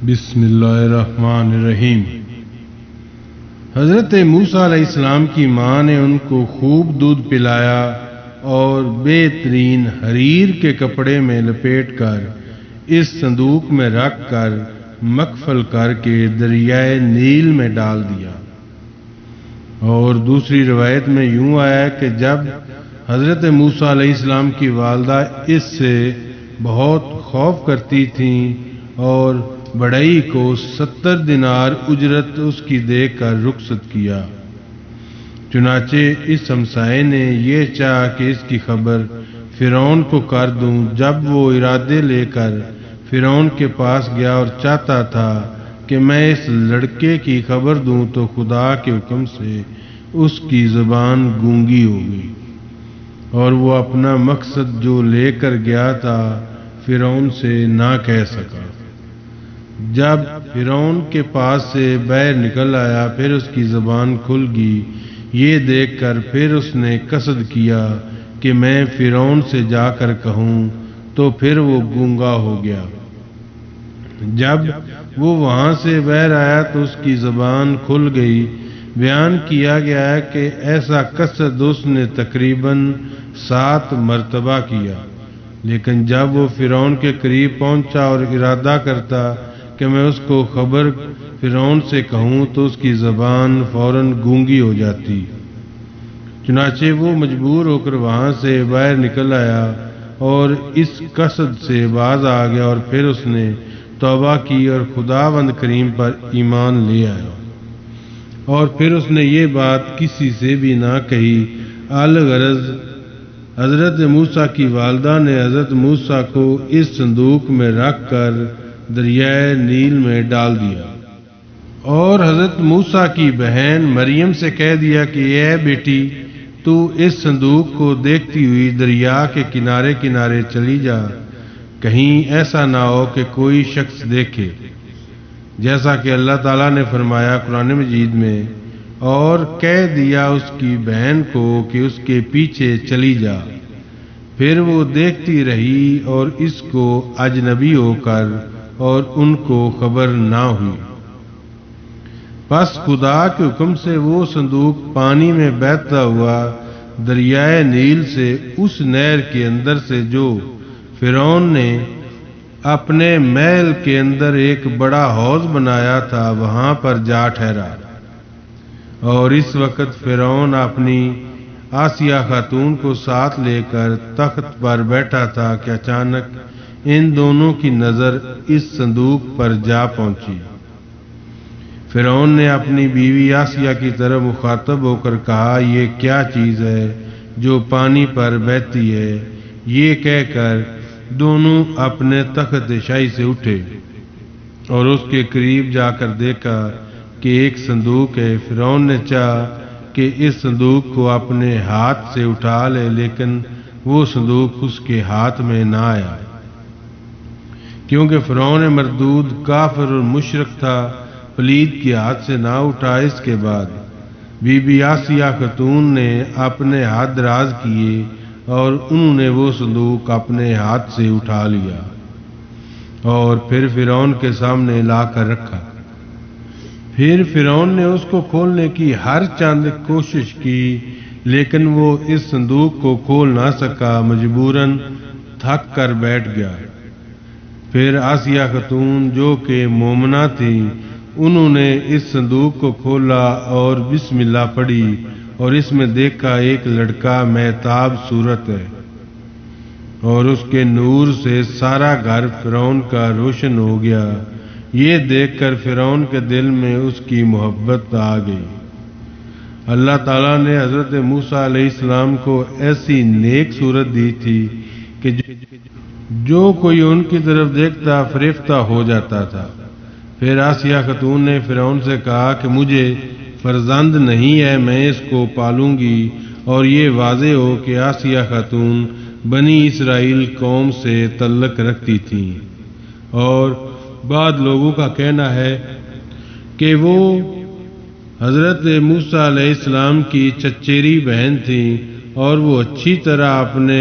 بسم اللہ الرحمن الرحیم۔ حضرت موسیٰ علیہ السلام کی ماں نے ان کو خوب دودھ پلایا اور بہترین حریر کے کپڑے میں لپیٹ کر اس صندوق میں رکھ کر مقفل کر کے دریائے نیل میں ڈال دیا۔ اور دوسری روایت میں یوں آیا کہ جب حضرت موسیٰ علیہ السلام کی والدہ اس سے بہت خوف کرتی تھیں اور بڑھئی کو 70 دینار اجرت اس کی دے کر رخصت کیا۔ چنانچہ اس ہمسائے نے یہ چاہا کہ اس کی خبر فرعون کو کر دوں۔ جب وہ ارادے لے کر فرعون کے پاس گیا اور چاہتا تھا کہ میں اس لڑکے کی خبر دوں تو خدا کے حکم سے اس کی زبان گونگی ہو گئی اور وہ اپنا مقصد جو لے کر گیا تھا فرعون سے نہ کہہ سکا۔ جب فرعون کے پاس سے باہر نکل آیا پھر اس کی زبان کھل گئی۔ یہ دیکھ کر پھر اس نے قصد کیا کہ میں فرعون سے جا کر کہوں، تو پھر وہ گونگا ہو گیا۔ جب وہ وہاں سے باہر آیا تو اس کی زبان کھل گئی۔ بیان کیا گیا ہے کہ ایسا قصد اس نے تقریباً 7 مرتبہ کیا، لیکن جب وہ فرعون کے قریب پہنچا اور ارادہ کرتا کہ میں اس کو خبر فرعون سے کہوں تو اس کی زبان فوراً گونگی ہو جاتی۔ چنانچہ وہ مجبور ہو کر وہاں سے باہر نکل آیا اور اس قصد سے باز آ گیا، اور پھر اس نے توبہ کی اور خداوند کریم پر ایمان لے آیا، اور پھر اس نے یہ بات کسی سے بھی نہ کہی۔ الغرض حضرت موسیٰ کی والدہ نے حضرت موسیٰ کو اس صندوق میں رکھ کر دریائے نیل میں ڈال دیا اور حضرت موسیٰ کی بہن مریم سے کہہ دیا کہ اے بیٹی، تو اس صندوق کو دیکھتی ہوئی دریا کے کنارے کنارے چلی جا، کہیں ایسا نہ ہو کہ کوئی شخص دیکھے، جیسا کہ اللہ تعالیٰ نے فرمایا قرآن مجید میں، اور کہہ دیا اس کی بہن کو کہ اس کے پیچھے چلی جا۔ پھر وہ دیکھتی رہی اور اس کو اجنبی ہو کر اور ان کو خبر نہ ہوئی۔ پس خدا کے حکم سے وہ صندوق پانی میں بہتا ہوا دریائے نیل سے اس نہر کے اندر سے جو فرعون نے اپنے محل کے اندر ایک بڑا حوض بنایا تھا وہاں پر جا ٹھہرا۔ اور اس وقت فرعون اپنی آسیہ خاتون کو ساتھ لے کر تخت پر بیٹھا تھا کہ اچانک ان دونوں کی نظر اس صندوق پر جا پہنچی۔ فرعون نے اپنی بیوی آسیہ کی طرف مخاطب ہو کر کہا، یہ کیا چیز ہے جو پانی پر بہتی ہے؟ یہ کہہ کر دونوں اپنے تخت شاہی سے اٹھے اور اس کے قریب جا کر دیکھا کہ ایک صندوق ہے۔ فرعون نے چاہا کہ اس صندوق کو اپنے ہاتھ سے اٹھا لے، لیکن وہ صندوق اس کے ہاتھ میں نہ آیا، کیونکہ فرعون مردود کافر اور مشرک تھا، پلید کے ہاتھ سے نہ اٹھا۔ اس کے بعد بی بی آسیہ خاتون نے اپنے ہاتھ دراز کیے اور انہوں نے وہ صندوق اپنے ہاتھ سے اٹھا لیا اور پھر فرعون کے سامنے لا کر رکھا۔ پھر فرعون نے اس کو کھولنے کی ہر چند کوشش کی، لیکن وہ اس صندوق کو کھول نہ سکا، مجبوراً تھک کر بیٹھ گیا۔ پھر آسیہ خاتون جو کہ مومنہ تھی، انہوں نے اس صندوق کو کھولا اور بسم اللہ پڑھی اور اس میں دیکھا ایک لڑکا مہتاب صورت ہے، اور اس کے نور سے سارا گھر فرعون کا روشن ہو گیا۔ یہ دیکھ کر فرعون کے دل میں اس کی محبت آ گئی۔ اللہ تعالیٰ نے حضرت موسیٰ علیہ السلام کو ایسی نیک صورت دی تھی کہ جو کوئی ان کی طرف دیکھتا فریفتہ ہو جاتا تھا۔ پھر آسیہ خاتون نے فرعون سے کہا کہ مجھے فرزند نہیں ہے، میں اس کو پالوں گی۔ اور یہ واضح ہو کہ آسیہ خاتون بنی اسرائیل قوم سے تعلق رکھتی تھیں، اور بعض لوگوں کا کہنا ہے کہ وہ حضرت موسیٰ علیہ السلام کی چچیری بہن تھیں، اور وہ اچھی طرح اپنے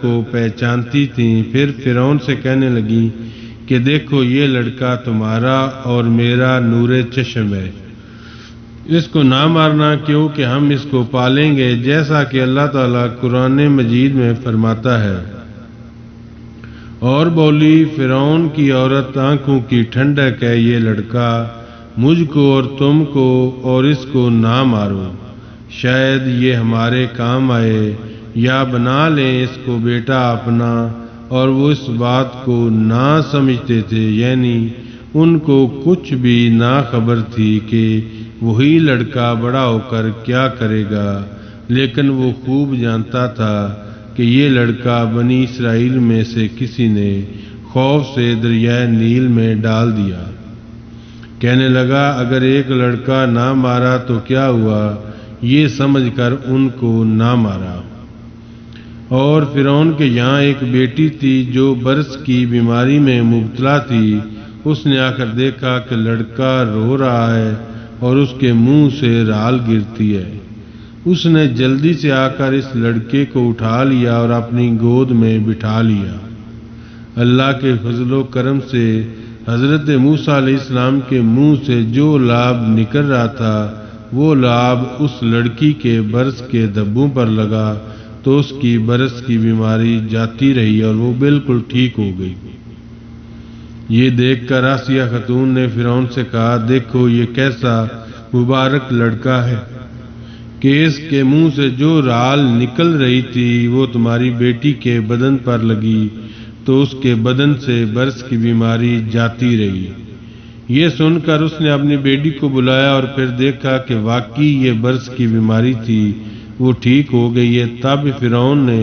کو پہچانتی تھیں، پھر فرعون سے کہنے لگی کہ دیکھو یہ لڑکا تمہارا اور میرا نور چشم ہے، اس کو نہ مارنا کیونکہ ہم اس کو پالیں گے، جیسا کہ اللہ تعالیٰ قرآن مجید میں فرماتا ہے۔ اور بولی فرعون کی عورت آنکھوں کی ٹھنڈک ہے، یہ لڑکا مجھ کو اور تم کو اور اس کو نہ مارو، شاید یہ ہمارے کام آئے، یا بنا لیں اس کو بیٹا اپنا۔ اور وہ اس بات کو نہ سمجھتے تھے، یعنی ان کو کچھ بھی نہ خبر تھی کہ وہی لڑکا بڑا ہو کر کیا کرے گا، لیکن وہ خوب جانتا تھا کہ یہ لڑکا بنی اسرائیل میں سے کسی نے خوف سے دریائے نیل میں ڈال دیا۔ کہنے لگا اگر ایک لڑکا نہ مارا تو کیا ہوا، یہ سمجھ کر ان کو نہ مارا۔ اور فرعون کے یہاں ایک بیٹی تھی جو برس کی بیماری میں مبتلا تھی، اس نے آ کر دیکھا کہ لڑکا رو رہا ہے اور اس کے منہ سے رال گرتی ہے۔ اس نے جلدی سے آ کر اس لڑکے کو اٹھا لیا اور اپنی گود میں بٹھا لیا۔ اللہ کے فضل و کرم سے حضرت موسیٰ علیہ السلام کے منہ سے جو لعاب نکل رہا تھا وہ لعاب اس لڑکی کے برس کے دھبوں پر لگا تو اس کی برس کی بیماری جاتی رہی اور وہ بالکل ٹھیک ہو گئی۔ یہ دیکھ کر آسیہ خاتون نے فرعون سے کہا دیکھو یہ کیسا مبارک لڑکا ہے کہ اس کے منہ سے جو رال نکل رہی تھی وہ تمہاری بیٹی کے بدن پر لگی تو اس کے بدن سے برس کی بیماری جاتی رہی۔ یہ سن کر اس نے اپنی بیٹی کو بلایا اور پھر دیکھا کہ واقعی یہ برس کی بیماری تھی، وہ ٹھیک ہو گئی ہے۔ تب فرعون نے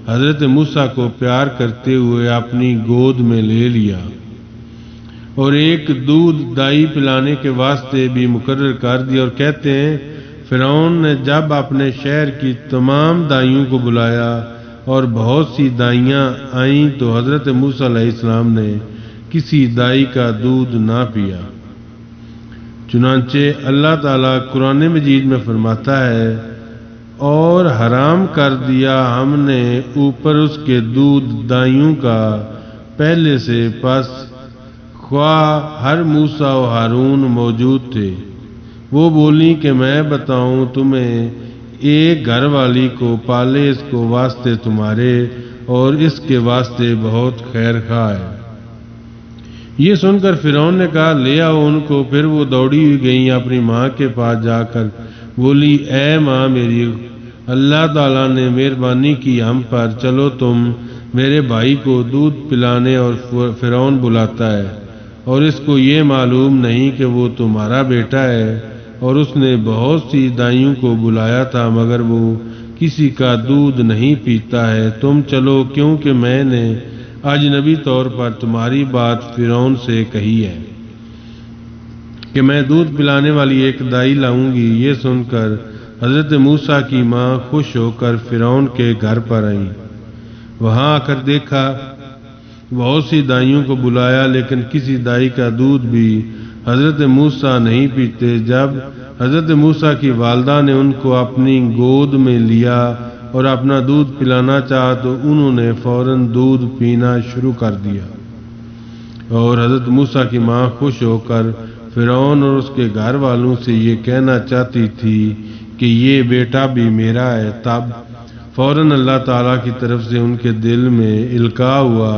حضرت موسیٰ کو پیار کرتے ہوئے اپنی گود میں لے لیا اور ایک دودھ دائی پلانے کے واسطے بھی مقرر کر دیا۔ اور کہتے ہیں فرعون نے جب اپنے شہر کی تمام دائیوں کو بلایا اور بہت سی دائیاں آئیں تو حضرت موسیٰ علیہ السلام نے کسی دائی کا دودھ نہ پیا۔ چنانچہ اللہ تعالیٰ قرآن مجید میں فرماتا ہے اور حرام کر دیا ہم نے اوپر اس کے دودھ دائیوں کا پہلے سے، پس خواہ ہر موسیٰ و ہارون موجود تھے، وہ بولی کہ میں بتاؤں تمہیں، ایک گھر والی کو پالے اس کو واسطے تمہارے اور اس کے واسطے بہت خیر خواہ ہے۔ یہ سن کر فرعون نے کہا لے آؤ ان کو۔ پھر وہ دوڑی ہوئی گئیں اپنی ماں کے پاس، جا کر بولی اے ماں میری، اللہ تعالیٰ نے مہربانی کی ہم پر، چلو تم میرے بھائی کو دودھ پلانے۔ اور فرعون بلاتا ہے اور اس کو یہ معلوم نہیں کہ وہ تمہارا بیٹا ہے، اور اس نے بہت سی دائیوں کو بلایا تھا مگر وہ کسی کا دودھ نہیں پیتا ہے۔ تم چلو کیونکہ میں نے اجنبی طور پر تمہاری بات فرعون سے کہی ہے کہ میں دودھ پلانے والی ایک دائی لاؤں گی۔ یہ سن کر حضرت موسیٰ کی ماں خوش ہو کر فرعون کے گھر پر آئیں۔ وہاں آ کر دیکھا بہت سی دائیوں کو بلایا لیکن کسی دائی کا دودھ بھی حضرت موسیٰ نہیں پیتے۔ جب حضرت موسیٰ کی والدہ نے ان کو اپنی گود میں لیا اور اپنا دودھ پلانا چاہا تو انہوں نے فوراً دودھ پینا شروع کر دیا، اور حضرت موسیٰ کی ماں خوش ہو کر فرعون اور اس کے گھر والوں سے یہ کہنا چاہتی تھی کہ یہ بیٹا بھی میرا ہے۔ تب فوراً اللہ تعالیٰ کی طرف سے ان کے دل میں القاء ہوا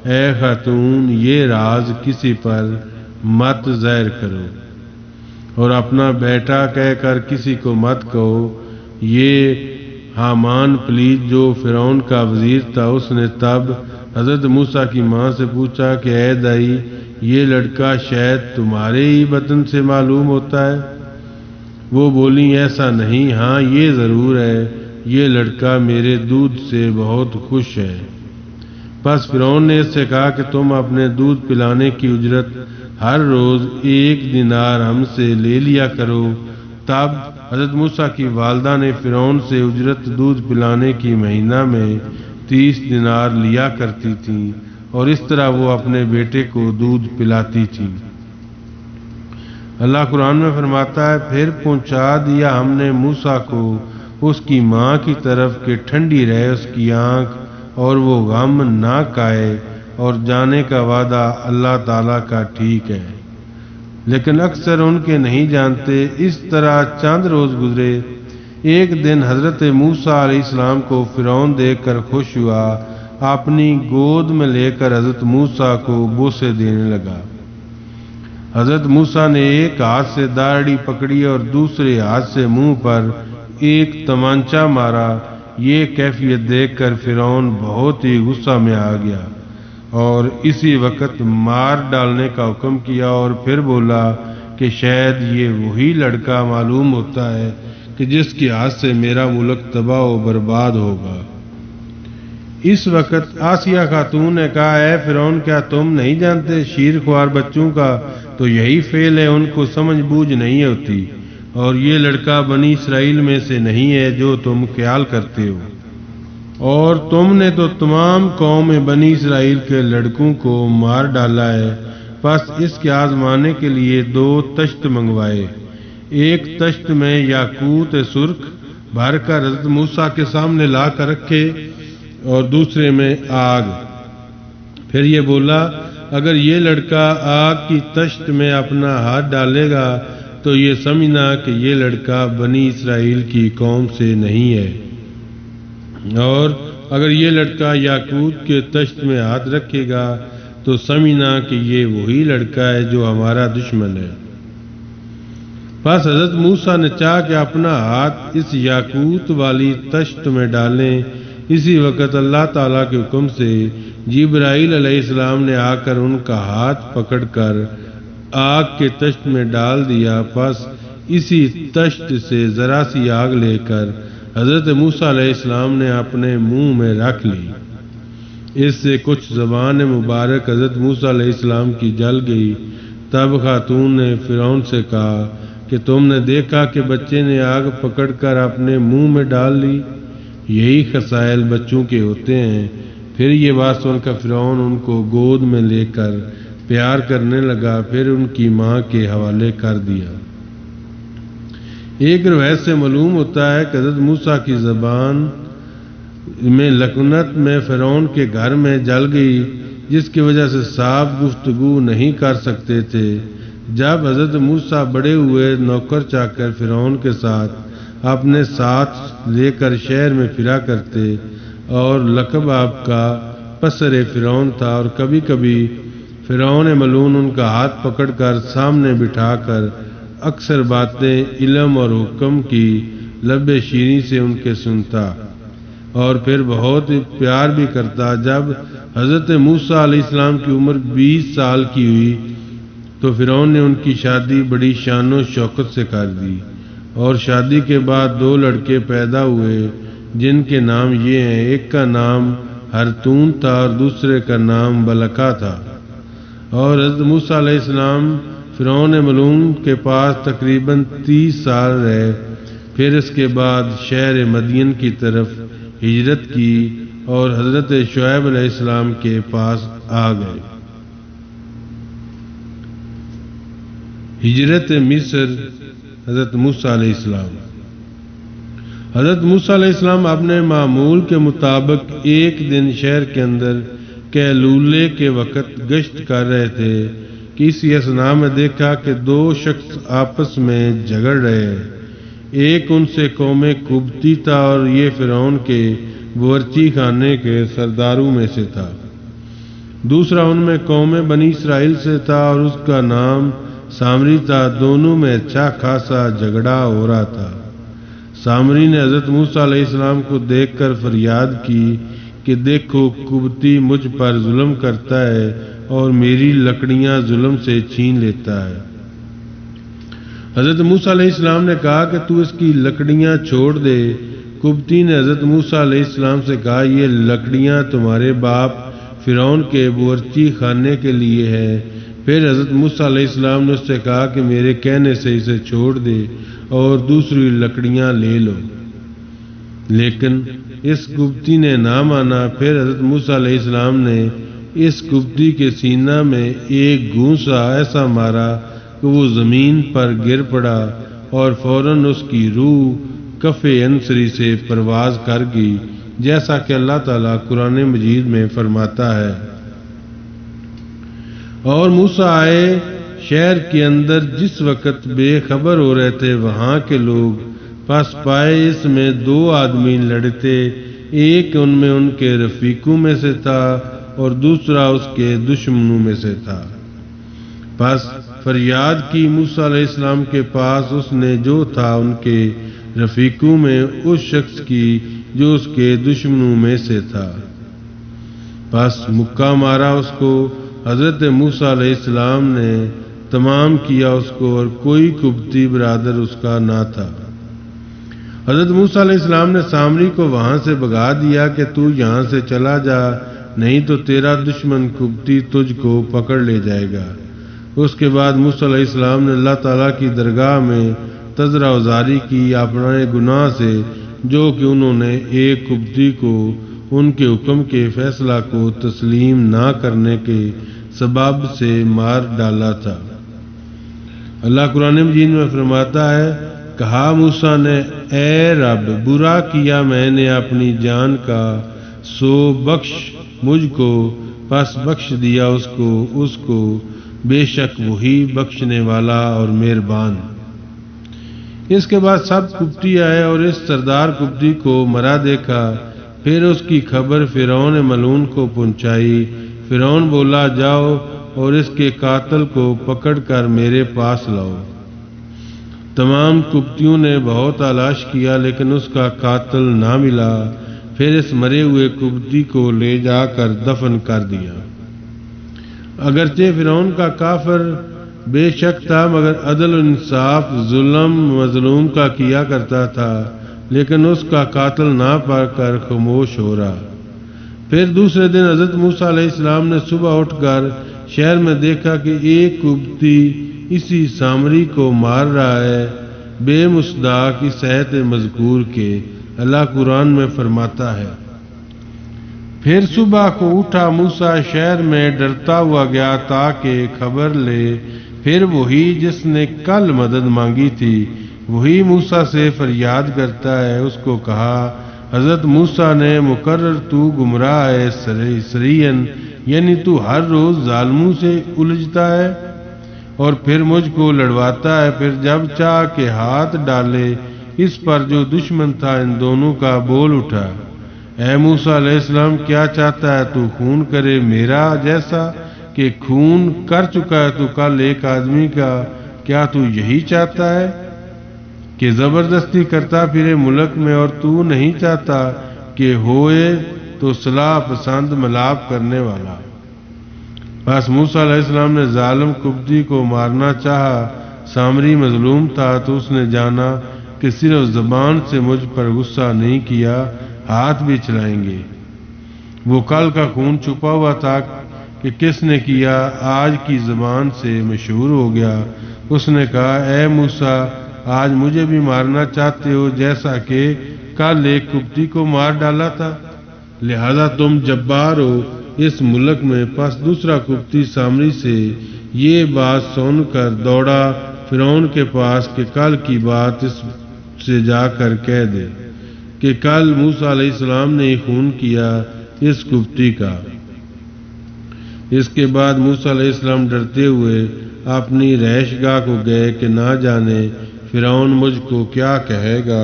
اے خاتون یہ راز کسی پر مت ظاہر کرو اور اپنا بیٹا کہہ کر کسی کو مت کہو۔ یہ حامان پلیت جو فرعون کا وزیر تھا اس نے تب حضرت موسیٰ کی ماں سے پوچھا کہ اے دائی یہ لڑکا شاید تمہارے ہی بدن سے معلوم ہوتا ہے؟ وہ بولی ایسا نہیں، ہاں یہ ضرور ہے، یہ لڑکا میرے دودھ سے بہت خوش ہے۔ پس فرعون نے اس سے کہا کہ تم اپنے دودھ پلانے کی اجرت ہر روز 1 دینار ہم سے لے لیا کرو۔ تب حضرت موسیٰ کی والدہ نے فرعون سے اجرت دودھ پلانے کی مہینہ میں 30 دینار لیا کرتی تھی، اور اس طرح وہ اپنے بیٹے کو دودھ پلاتی تھی۔ اللہ قرآن میں فرماتا ہے پھر پہنچا دیا ہم نے موسیٰ کو اس کی ماں کی طرف کہ ٹھنڈی رہے اس کی آنکھ اور وہ غم نہ کھائے، اور جانے کا وعدہ اللہ تعالیٰ کا ٹھیک ہے، لیکن اکثر ان کے نہیں جانتے۔ اس طرح چند روز گزرے۔ ایک دن حضرت موسیٰ علیہ السلام کو فرعون دیکھ کر خوش ہوا، اپنی گود میں لے کر حضرت موسیٰ کو بوسے دینے لگا۔ حضرت موسیٰ نے ایک ہاتھ سے داڑھی پکڑی اور دوسرے ہاتھ سے منہ پر ایک تمانچہ مارا۔ یہ کیفیت دیکھ کر فرعون بہت ہی غصہ میں آ گیا اور اسی وقت مار ڈالنے کا حکم کیا، اور پھر بولا کہ شاید یہ وہی لڑکا معلوم ہوتا ہے کہ جس کی ہاتھ سے میرا ملک تباہ و برباد ہوگا۔ اس وقت آسیہ خاتون نے کہا، اے فرعون، کیا تم نہیں جانتے شیر خوار بچوں کا تو یہی فعل ہے، ان کو سمجھ بوجھ نہیں ہوتی، اور یہ لڑکا بنی اسرائیل میں سے نہیں ہے جو تم خیال کرتے ہو، اور تم نے تو تمام قوم بنی اسرائیل کے لڑکوں کو مار ڈالا ہے۔ پس اس کے آزمانے کے لیے 2 تشت منگوائے، ایک تشت میں یاقوت سرخ بھر کر حضرت موسیٰ کے سامنے لا کر رکھے اور دوسرے میں آگ۔ پھر یہ بولا، اگر یہ لڑکا آگ کی تشت میں اپنا ہاتھ ڈالے گا تو یہ سمجھنا کہ یہ لڑکا بنی اسرائیل کی قوم سے نہیں ہے، اور اگر یہ لڑکا یاقوت کے تشت میں ہاتھ رکھے گا تو سمجھنا کہ یہ وہی لڑکا ہے جو ہمارا دشمن ہے۔ پس حضرت موسیٰ نے چاہا کہ اپنا ہاتھ اس یاقوت والی تشت میں ڈالیں۔ اسی وقت اللہ تعالیٰ کے حکم سے جبرائیل علیہ السلام نے آ کر ان کا ہاتھ پکڑ کر آگ کے تشت میں ڈال دیا۔ پس اسی تشت سے ذرا سی آگ لے کر حضرت موسیٰ علیہ السلام نے اپنے منہ میں رکھ لی۔ اس سے کچھ زبان مبارک حضرت موسیٰ علیہ السلام کی جل گئی۔ تب خاتون نے فرعون سے کہا کہ تم نے دیکھا کہ بچے نے آگ پکڑ کر اپنے منہ میں ڈال لی، یہی خصائل بچوں کے ہوتے ہیں۔ پھر یہ بات سن کر فرعون ان کو گود میں لے کر پیار کرنے لگا، پھر ان کی ماں کے حوالے کر دیا۔ ایک روایت سے معلوم ہوتا ہے کہ حضرت موسیٰ کی زبان میں لکنت میں فرعون کے گھر میں جل گئی، جس کی وجہ سے صاف گفتگو نہیں کر سکتے تھے۔ جب حضرت موسیٰ بڑے ہوئے، نوکر چاکر فرعون کے ساتھ اپنے ساتھ لے کر شہر میں پھرا کرتے، اور لقب آپ کا پسر فرعون تھا، اور کبھی کبھی فرعون ملعون ان کا ہاتھ پکڑ کر سامنے بٹھا کر اکثر باتیں علم اور حکم کی لب شیریں سے ان کے سنتا، اور پھر بہت پیار بھی کرتا۔ جب حضرت موسیٰ علیہ السلام کی عمر 20 سال کی ہوئی تو فرعون نے ان کی شادی بڑی شان و شوکت سے کر دی، اور شادی کے بعد 2 لڑکے پیدا ہوئے جن کے نام یہ ہیں، ایک کا نام ہرتون تھا اور دوسرے کا نام بلقا تھا۔ اور حضرت موسیٰ علیہ السلام فرعون ملعون کے پاس تقریباً 30 سال رہے، پھر اس کے بعد شہر مدین کی طرف ہجرت کی اور حضرت شعیب علیہ السلام کے پاس آ گئے۔ ہجرت مصر حضرت موسیٰ علیہ السلام۔ حضرت موسیٰ علیہ السلام اپنے معمول کے مطابق ایک دن شہر کے اندر کیلولے کے وقت گشت کر رہے تھے کہ اسی اثناء میں دیکھا کہ 2 شخص آپس میں جھگڑ رہے ہیں۔ ایک ان سے قوم قبطی تھا اور یہ فرعون کے باورچی خانے کے سرداروں میں سے تھا۔ دوسرا ان میں قوم بنی اسرائیل سے تھا اور اس کا نام سامری تھا۔ دونوں میں اچھا خاصا جھگڑا ہو رہا تھا۔ سامری نے حضرت موسیٰ علیہ السلام کو دیکھ کر فریاد کی کہ دیکھو، قبطی مجھ پر ظلم کرتا ہے اور میری لکڑیاں ظلم سے چھین لیتا ہے۔ حضرت موسیٰ علیہ السلام نے کہا کہ تو اس کی لکڑیاں چھوڑ دے۔ قبطی نے حضرت موسیٰ علیہ السلام سے کہا، یہ لکڑیاں تمہارے باپ فرعون کے باورچی خانے کے لیے ہے۔ پھر حضرت موسیٰ علیہ السلام نے اس سے کہا کہ میرے کہنے سے اسے چھوڑ دے اور دوسری لکڑیاں لے لو، لیکن اس قبطی نے نہ مانا۔ پھر حضرت موسیٰ علیہ السلام نے اس قبطی کے سینہ میں ایک گھونسا ایسا مارا کہ وہ زمین پر گر پڑا اور فوراً اس کی روح کف انصری سے پرواز کر گئی، جیسا کہ اللہ تعالیٰ قرآن مجید میں فرماتا ہے۔ اور موسیٰ آئے شہر کے اندر جس وقت بے خبر ہو رہے تھے وہاں کے لوگ، پس پائے اس میں 2 آدمی لڑتے، ایک ان میں ان کے رفیقوں میں سے تھا اور دوسرا اس کے دشمنوں میں سے تھا۔ پس فریاد کی موسیٰ علیہ السلام کے پاس، اس نے جو تھا ان کے رفیقوں میں اس شخص کی جو اس کے دشمنوں میں سے تھا۔ پس مکہ مارا اس کو، حضرت موسیٰ علیہ السلام نے تمام کیا اس کو، اور کوئی قبطی برادر اس کا نہ تھا۔ حضرت موسیٰ علیہ السلام نے سامری کو وہاں سے بھگا دیا کہ تو یہاں سے چلا جا، نہیں تو تیرا دشمن قبطی تجھ کو پکڑ لے جائے گا۔ اس کے بعد موسیٰ علیہ السلام نے اللہ تعالیٰ کی درگاہ میں تضرع گزاری کی اپنے گناہ سے، جو کہ انہوں نے ایک قبطی کو ان کے حکم کے فیصلہ کو تسلیم نہ کرنے کے سبب سے مار ڈالا تھا۔ اللہ قرآن مجید میں فرماتا ہے، کہا موسیٰ نے، اے رب، برا کیا میں نے اپنی جان کا، سو بخش مجھ کو۔ پس بخش دیا اس کو، بے شک وہی بخشنے والا اور مہربان۔ اس کے بعد سب قبطی آئے اور اس سردار قبطی کو مرا دیکھا۔ پھر اس کی خبر فرعون ملعون کو پہنچائی۔ فرعون بولا، جاؤ اور اس کے قاتل کو پکڑ کر میرے پاس لاؤ۔ تمام قبطیوں نے بہت تلاش کیا لیکن اس کا قاتل نہ ملا۔ پھر اس مرے ہوئے قبطی کو لے جا کر دفن کر دیا۔ اگرچہ فرعون کا کافر بے شک تھا، مگر عدل و انصاف ظلم مظلوم کا کیا کرتا تھا، لیکن اس کا قاتل نہ پا کر خاموش ہو رہا۔ پھر دوسرے دن حضرت موسیٰ علیہ السلام نے صبح اٹھ کر شہر میں دیکھا کہ ایک قبطی اسی سامری کو مار رہا ہے، بے مصداق اس آیت مذکور کے۔ اللہ قرآن میں فرماتا ہے، پھر صبح کو اٹھا موسیٰ شہر میں ڈرتا ہوا گیا تاکہ خبر لے۔ پھر وہی جس نے کل مدد مانگی تھی وہی موسیٰ سے فریاد کرتا ہے۔ اس کو کہا، حضرت موسیٰ نے مقرر تو گمراہ ہے سرین، یعنی تو ہر روز ظالموں سے الجھتا ہے اور پھر مجھ کو لڑواتا ہے۔ پھر جب چاہ کے ہاتھ ڈالے اس پر جو دشمن تھا، ان دونوں کا بول اٹھا، اے موسیٰ علیہ السلام، کیا چاہتا ہے تو خون کرے میرا جیسا کہ خون کر چکا ہے تو کل ایک آدمی کا؟ کیا تو یہی چاہتا ہے کہ زبردستی کرتا پھرے ملک میں، اور تو نہیں چاہتا کہ ہوئے تو صلاح پسند ملاپ کرنے والا؟ پس موسیٰ علیہ السلام نے ظالم قبطی کو مارنا چاہا۔ سامری مظلوم تھا تو اس نے جانا کہ صرف زبان سے مجھ پر غصہ نہیں کیا، ہاتھ بھی چلائیں گے۔ وہ کل کا خون چھپا ہوا تھا کہ کس نے کیا، آج کی زبان سے مشہور ہو گیا۔ اس نے کہا، اے موسیٰ، آج مجھے بھی مارنا چاہتے ہو جیسا کہ کل ایک قبطی کو مار ڈالا تھا؟ لہذا تم جبار ہو اس ملک میں۔ پس دوسرا قبطی سامری سے یہ بات سن کر دوڑا فرعون کے پاس کہ کل کی بات اس سے جا کر کہہ دے کہ کل موسیٰ علیہ السلام نے خون کیا اس قبطی کا۔ اس کے بعد موسیٰ علیہ السلام ڈرتے ہوئے اپنی رہائش گاہ کو گئے کہ نہ جانے فرعون مجھ کو کیا کہے گا،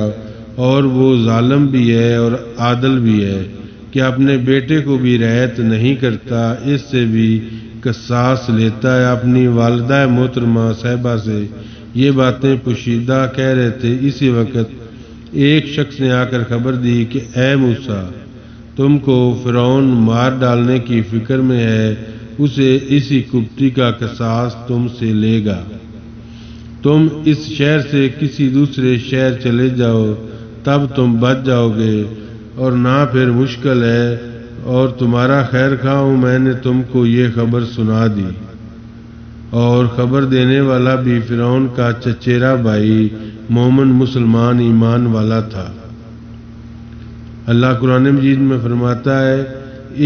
اور وہ ظالم بھی ہے اور عادل بھی ہے کہ اپنے بیٹے کو بھی رعایت نہیں کرتا، اس سے بھی قصاص لیتا ہے۔ اپنی والدہ محترمہ صاحبہ سے یہ باتیں پوشیدہ کہہ رہے تھے، اسی وقت ایک شخص نے آ کر خبر دی کہ اے موسیٰ، تم کو فرعون مار ڈالنے کی فکر میں ہے، اسے اسی قبطی کا قصاص تم سے لے گا۔ تم اس شہر سے کسی دوسرے شہر چلے جاؤ، تب تم بچ جاؤ گے، اور نہ پھر مشکل ہے، اور تمہارا خیر خواہ ہوں، میں نے تم کو یہ خبر سنا دی۔ اور خبر دینے والا بھی فرعون کا چچیرا بھائی مومن مسلمان ایمان والا تھا۔ اللہ قرآن مجید میں فرماتا ہے،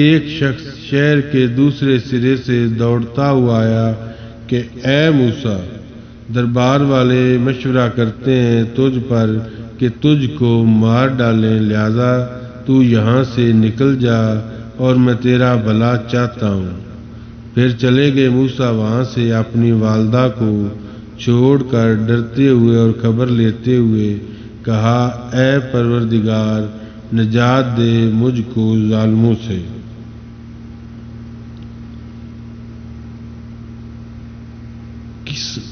ایک شخص شہر کے دوسرے سرے سے دوڑتا ہوا آیا کہ اے موسیٰ، دربار والے مشورہ کرتے ہیں تجھ پر کہ تجھ کو مار ڈالیں، لہذا تو یہاں سے نکل جا اور میں تیرا بھلا چاہتا ہوں۔ پھر چلے گئے موسیٰ وہاں سے اپنی والدہ کو چھوڑ کر ڈرتے ہوئے اور خبر لیتے ہوئے کہا، اے پروردگار، نجات دے مجھ کو ظالموں سے۔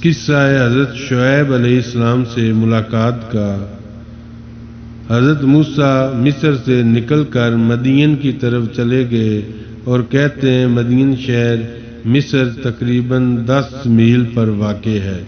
قصہ حضرت شعیب علیہ السلام سے ملاقات کا۔ حضرت موسیٰ مصر سے نکل کر مدین کی طرف چلے گئے اور کہتے ہیں مدین شہر مصر تقریباً 10 میل پر واقع ہے۔